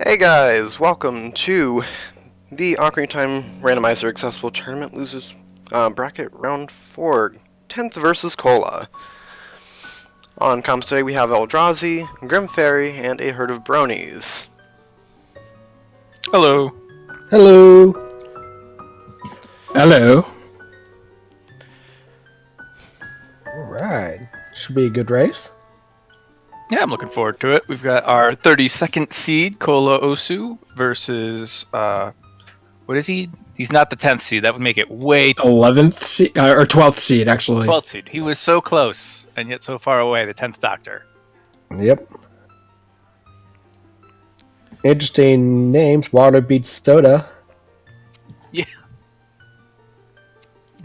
Hey guys, welcome to the Ocarina of Time Randomizer Accessible Tournament Losers Bracket Round 4, 10th versus Cola. On comms today we have Eldrazi, Grim Fairy, and a herd of bronies. Hello. Hello. Hello. Alright. Should be a good race. Yeah, I'm looking forward to it. We've got our 32nd seed, Kola Osu, versus, what is he? He's not the 10th seed. That would make it way... 11th seed, or 12th seed, actually. 12th seed. He was so close, and yet so far away, the 10th Doctor. Yep. Interesting names. Water beats soda. Yeah.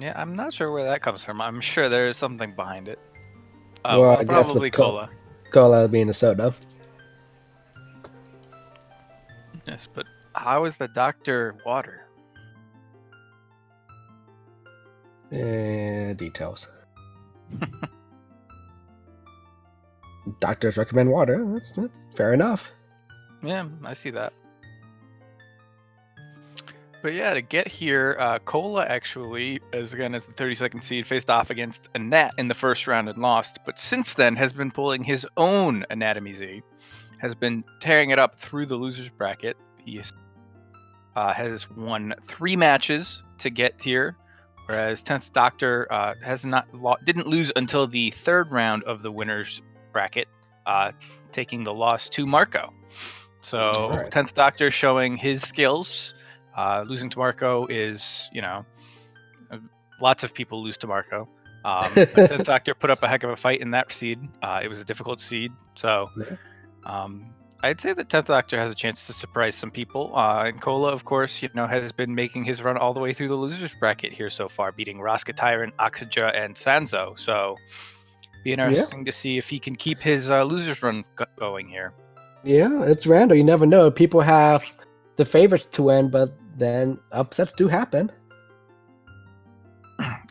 Yeah, I'm not sure where that comes from. I'm sure there is something behind it. Well, I guess probably with Kola. Cola being a soda. Yes, but how is the Doctor water? Details. Doctors recommend water. That's fair enough. Yeah, I see that. But yeah, to get here, Kola actually, as the 32nd seed, faced off against a Nat in the first round and lost. But since then, has been pulling his own Anatomy Z, has been tearing it up through the losers bracket. He has won 3 matches to get here, whereas 10th Doctor didn't lose until the 3rd round of the winners bracket, taking the loss to Marco. So Right. 10th Doctor showing his skills. Losing to Marco is, lots of people lose to Marco. But 10th Doctor put up a heck of a fight in that seed. It was a difficult seed. So I'd say that 10th Doctor has a chance to surprise some people. And Kola, of course, has been making his run all the way through the losers bracket here so far, beating Raska Tyrant, Oxyja, and Sanzo. So be interesting to see if he can keep his losers run going here. Yeah, it's random. You never know. People have the favorites to win, but then upsets do happen.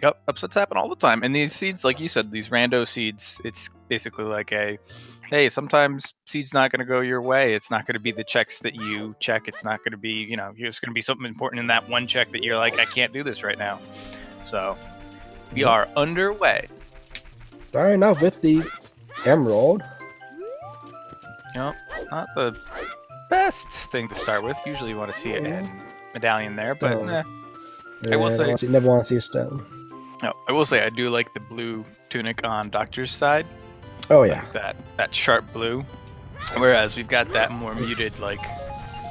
Yep, upsets happen all the time. And these seeds, like you said, these rando seeds, it's basically like hey, sometimes seed's not going to go your way. It's not going to be the checks that you check. It's not going to be, there's going to be something important in that one check that you're like, I can't do this right now. So we are underway. Starting off with the Emerald. Not the best thing to start with. Usually you want to see a medallion there, but I will say... You never want to see a stone. No, I will say I do like the blue tunic on Doctor's side. Oh, yeah. Like that sharp blue. Whereas we've got that more muted, like,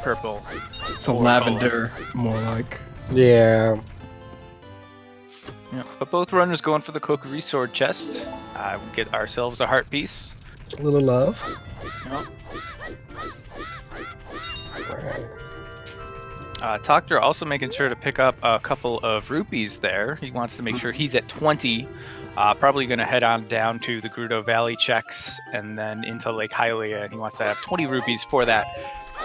purple. It's a lavender, more like. Yeah. Yeah, but both runners going for the Kokiri sword chest. We get ourselves a heart piece. A little love. Yep. Right. Doctor also making sure to pick up a couple of rupees there. He wants to make sure he's at 20. Probably going to head on down to the Gerudo Valley checks and then into Lake Hylia. And he wants to have 20 rupees for that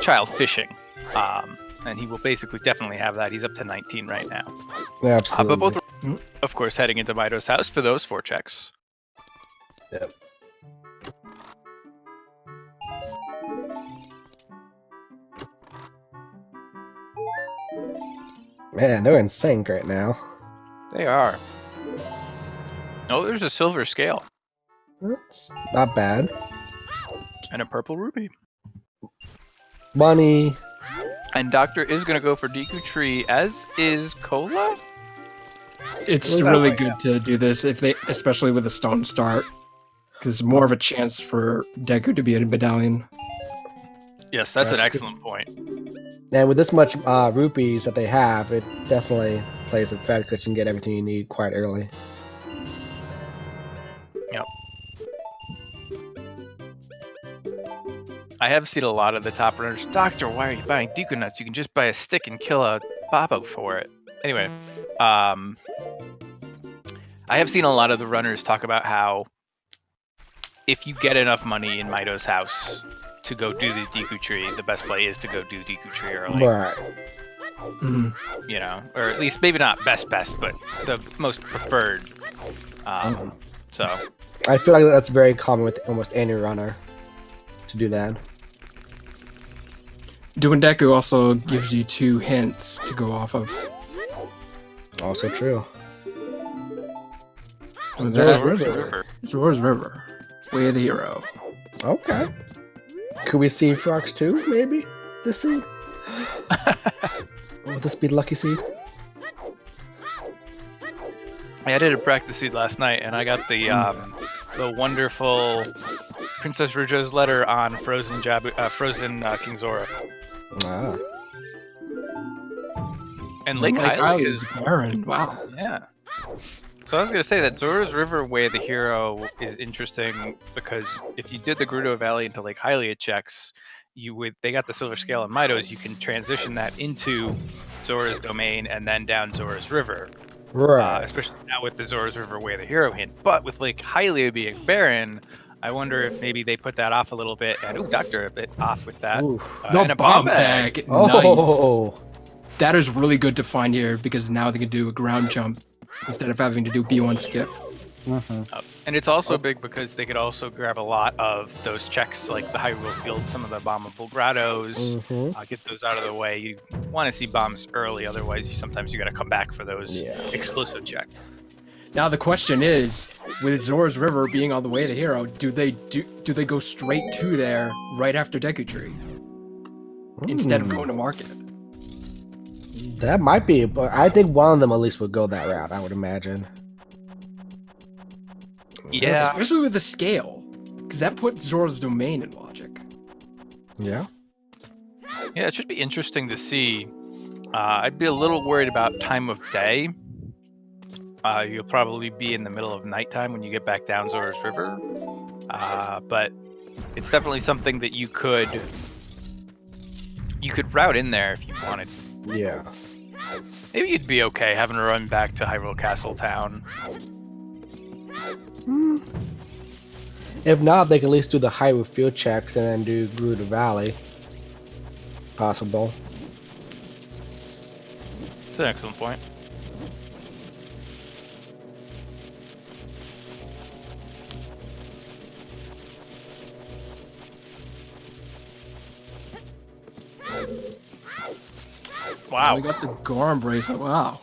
child fishing. And he will basically definitely have that. He's up to 19 right now. Yeah, absolutely. But both, of course, heading into Mido's house for those 4 checks. Yep. Man, they're in sync right now. They are. Oh, there's a silver scale. That's not bad. And a purple rupee. Money. And Doctor is going to go for Deku Tree, as is Kola? It's Well, really that good to do this, especially with a stone start, because more of a chance for Deku to be a medallion. Yes, that's an excellent point. And with this much rupees that they have, it definitely plays effect because you can get everything you need quite early. Yep. I have seen a lot of the top runners. Doctor, why are you buying Deku Nuts? You can just buy a stick and kill a Babo for it. Anyway, I have seen a lot of the runners talk about how if you get enough money in Mido's house to go do the Deku Tree, the best play is to go do Deku Tree early. Right. Or at least maybe not best, but the most preferred. So I feel like that's very common with almost any runner to do that. Doing Deku also gives you 2 hints to go off of. Also true. And Zora's that- River. Zora's River. Way of the Hero. Okay. Could we see Frox too, maybe? This seed? Would this be lucky seed? I did a practice seed last night, and I got the wonderful Princess Rougeau's letter on frozen King Zora. Ah. And Lake Hylia is barren. Wow. yeah. So I was gonna say that Zora's River Way of the Hero is interesting because if you did the Gerudo Valley into Lake Hylia checks, they got the Silver Scale and Mitos, you can transition that into Zora's Domain and then down Zora's River. Right. Especially now with the Zora's River Way of the Hero hint. But with Lake Hylia being barren, I wonder if maybe they put that off a little bit, and Doctor a bit off with that. Oof. And a bomb bag. Oh. Nice. That is really good to find here because now they can do a ground jump instead of having to do B1 skip. And it's also big because they could also grab a lot of those checks, like the Hyrule Field, some of the bombable grottos, get those out of the way. You want to see bombs early, otherwise sometimes you got to come back for those explosive checks. Now the question is, with Zora's River being on the way of the hero, do they go straight to there right after Deku Tree instead of going to market? That might be, but I think one of them at least would go that route, I would imagine. Yeah. Especially with the scale, because that puts Zora's Domain in logic. Yeah. Yeah, it should be interesting to see. I'd be a little worried about time of day. You'll probably be in the middle of nighttime when you get back down Zora's River. But it's definitely something that you could route in there if you wanted. Yeah. Maybe you'd be okay having to run back to Hyrule Castle Town. If not, they can at least do the Hyrule Field checks and then do Gerudo Valley. Possible. It's an excellent point. Wow. We got the Goron bracelet. Wow.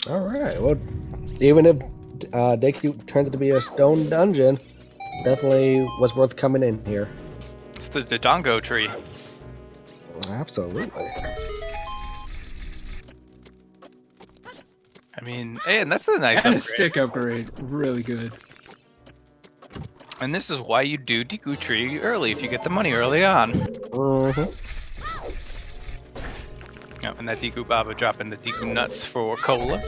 Alright, well, even if Deku turns out to be a stone dungeon, definitely was worth coming in here. It's the Dodongo tree. Absolutely. I mean, hey, and that's a nice And upgrade. a stick upgrade. Really good. And this is why you do Deku Tree early, if you get the money early on. Mm-hmm. Oh, and that Deku Baba dropping the Deku Nuts for Cola.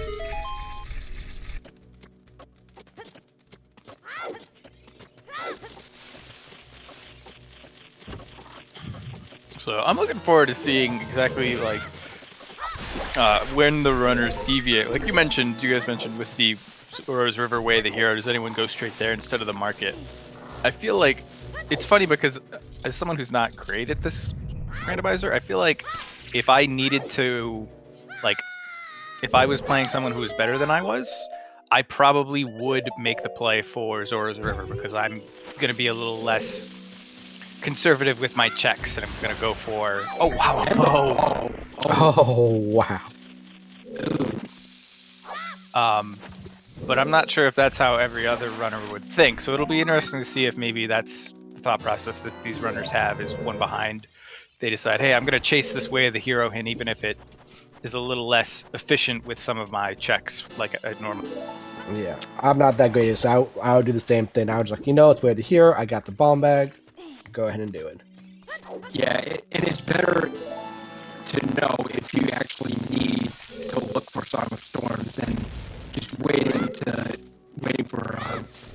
So I'm looking forward to seeing exactly like when the runners deviate. Like you guys mentioned with the Zora's River Way of the Hero, does anyone go straight there instead of the market? I feel like it's funny because as someone who's not great at this randomizer, I feel like if I needed to, like, if I was playing someone who was better than I was, I probably would make the play for Zora's River because I'm going to be a little less conservative with my checks and I'm going to go for... Oh, wow. Oh, wow. But I'm not sure if that's how every other runner would think. So it'll be interesting to see if maybe that's the thought process that these runners have is one behind. They decide, hey, I'm going to chase this Way of the Hero hint even if it is a little less efficient with some of my checks like I normally. Yeah, I'm not that great, so I would do the same thing. I was like, it's Way of the Hero, I got the bomb bag, go ahead and do it. Yeah, and it's better to know if you actually need to look for Song of Storms than just waiting for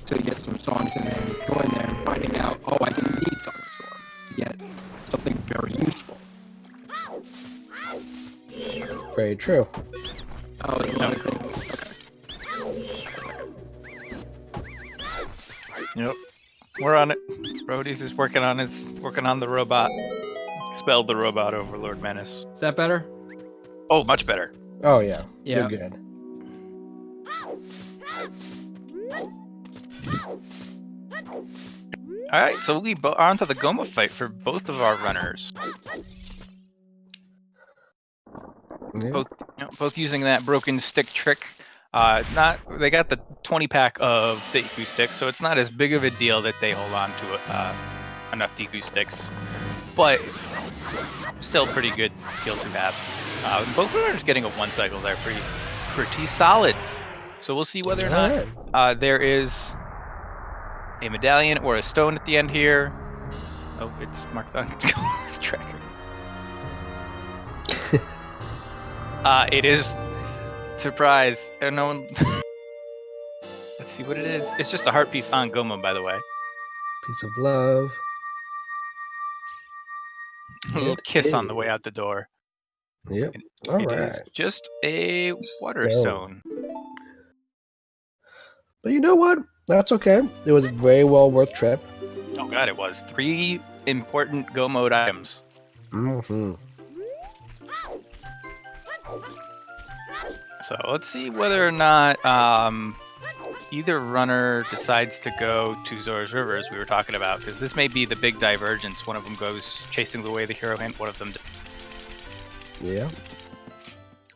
to get some songs and then going there and finding out, oh, I didn't need Song of Storms to get something very useful. Very true. Oh, it's another thing. Okay. Yep. We're on it. Rhodey's is working on the robot. Expelled the robot overlord menace. Is that better? Oh, much better. Oh, yeah. Yeah. You're good. Alright, so we are onto the Goma fight for both of our runners. Yeah. both using that broken stick trick. They got the 20 pack of Deku sticks, so it's not as big of a deal that they hold on to enough Deku sticks, but still pretty good skill to have. Both runners getting a 1 cycle there, pretty solid. So we'll see whether or not there is a medallion or a stone at the end here. Oh, it's marked on this tracker. It is. Surprise. No one. Let's see what it is. It's just a heart piece on Goma, by the way. Piece of love. A little kiss on the way out the door. Yep. It is just a water stone. But you know what? That's okay. It was a very well worth trip. Oh god, it was 3 important Go mode items. Mm-hmm. So let's see whether or not either runner decides to go to Zora's River, as we were talking about, because this may be the big divergence. One of them goes chasing the way of the hero hint, one of them Yeah.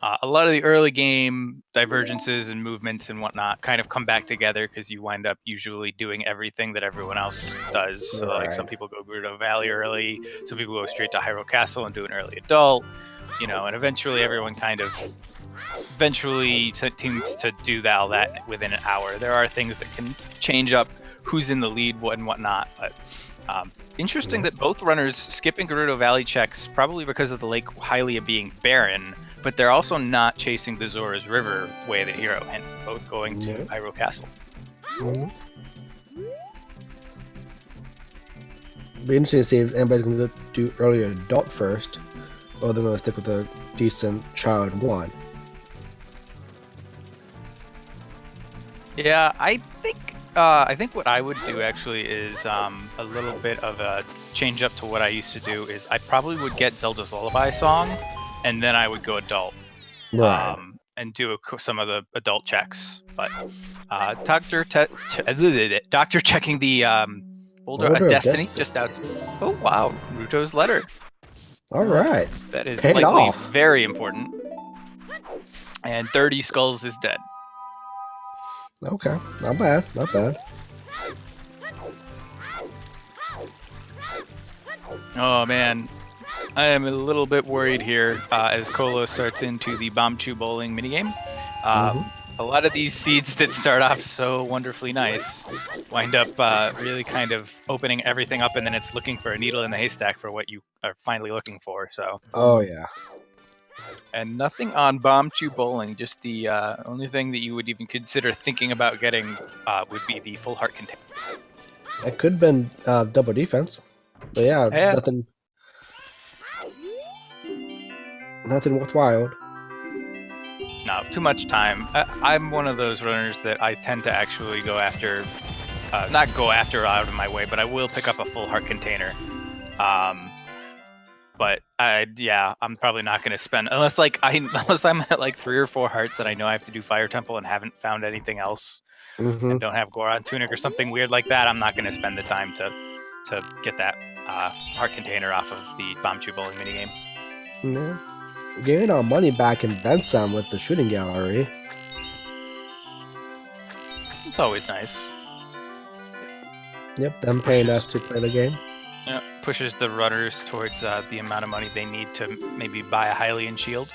a lot of the early game divergences and movements and whatnot kind of come back together because you wind up usually doing everything that everyone else does. So like some people go Gerudo Valley early, some people go straight to Hyrule Castle and do an early adult, and eventually everyone kind of seems to do all that within an hour. There are things that can change up who's in the lead and whatnot, but interesting that both runners skipping Gerudo Valley checks probably because of the Lake Hylia being barren, but they're also not chasing the Zora's River way of the hero, and both going to Hyrule Castle. Be interesting to see if anybody's going to do early adult first, or they're going to stick with a decent child one. Yeah, I think what I would do actually is a little bit of a change up to what I used to do. Is I probably would get Zelda's Lullaby song, and then I would go adult, and do some of the adult checks. But Doctor checking the Boulder of Destiny just out. Oh wow, Ruto's letter. All right, that is paid likely off. Very important. And 30 skulls is dead. Okay, not bad, not bad. Oh man, I am a little bit worried here as Kolo starts into the Bombchu bowling minigame. A lot of these seeds that start off so wonderfully nice wind up really kind of opening everything up, and then it's looking for a needle in the haystack for what you are finally looking for. So. Oh yeah. And nothing on Bombchu bowling. Just the only thing that you would even consider thinking about getting would be the full heart container. It could have been double defense, but yeah, nothing worthwhile. No, too much time. I'm one of those runners that I tend to actually go after, not go after out of my way, but I will pick up a full heart container. But I'm probably not going to spend unless I'm at like 3 or 4 hearts and I know I have to do Fire Temple and haven't found anything else and don't have Goron Tunic or something weird like that. I'm not going to spend the time to get that heart container off of the Bombchu bowling minigame. Yeah. Getting our money back and then some with the shooting gallery. It's always nice. Yep, them paying us to play the game. Yeah, pushes the runners towards the amount of money they need to maybe buy a Hylian shield.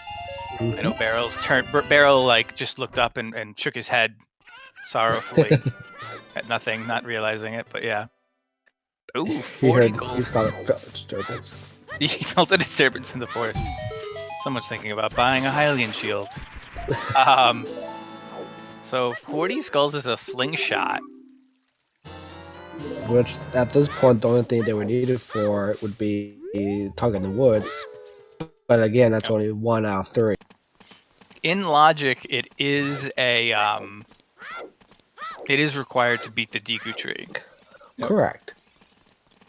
I know Beryl like just looked up and shook his head sorrowfully at nothing, not realizing it, but yeah. Ooh, 40 gold. He felt a disturbance. He felt a disturbance in the force. Someone's thinking about buying a Hylian shield. So 40 skulls is a slingshot. Which, at this point, the only thing they were needed for would be Tug in the Woods. But again, that's only 1 out of 3. In logic, it is it is required to beat the Deku tree. Correct.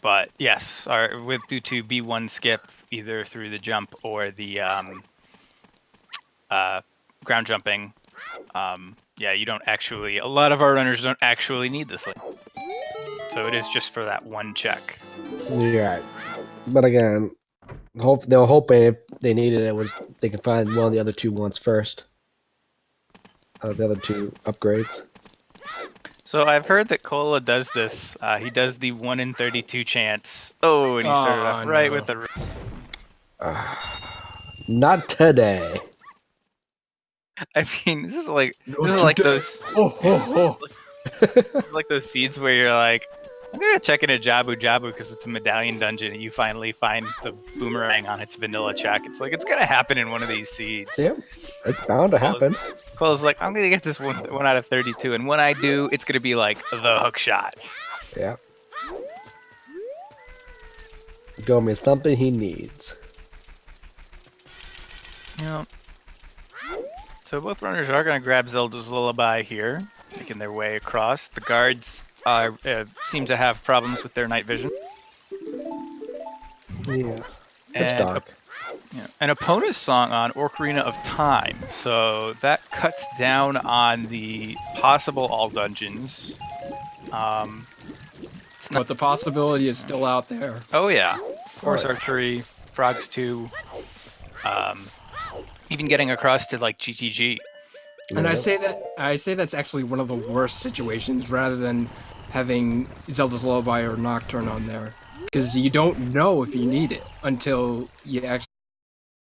But yes, due to B1 skip, either through the jump or the ground jumping, you don't actually, a lot of our runners don't actually need this link. So it is just for that one check. Yeah. But again, They were hoping if they needed it was they could find one of the other two ones first. The other two upgrades. So I've heard that Cola does this. He does the 1 in 32 chance. Oh, and he started Oh, off right no. with the. Not today. I mean, this is like today. those Oh. like those seeds where you're like, I'm gonna check in a Jabu because it's a medallion dungeon, and you finally find the boomerang on its vanilla check. It's like it's gonna happen in one of these seeds. Yep, it's bound to happen. Cole's like, I'm gonna get this one out of 32, and when I do, it's gonna be like the hook shot. Yeah. Go me something he needs. Yeah. So both runners are gonna grab Zelda's Lullaby here, making their way across. The guards seem to have problems with their night vision. Yeah. It's And dark. an opponent's song on Ocarina of Time, so that cuts down on the possible all dungeons. It's not. But the possibility is still out there. Oh yeah, Force Archery, Frogs 2, even getting across to like GTG. And I say that's actually one of the worst situations, rather than having Zelda's Lullaby or Nocturne on there, because you don't know if you need it until you actually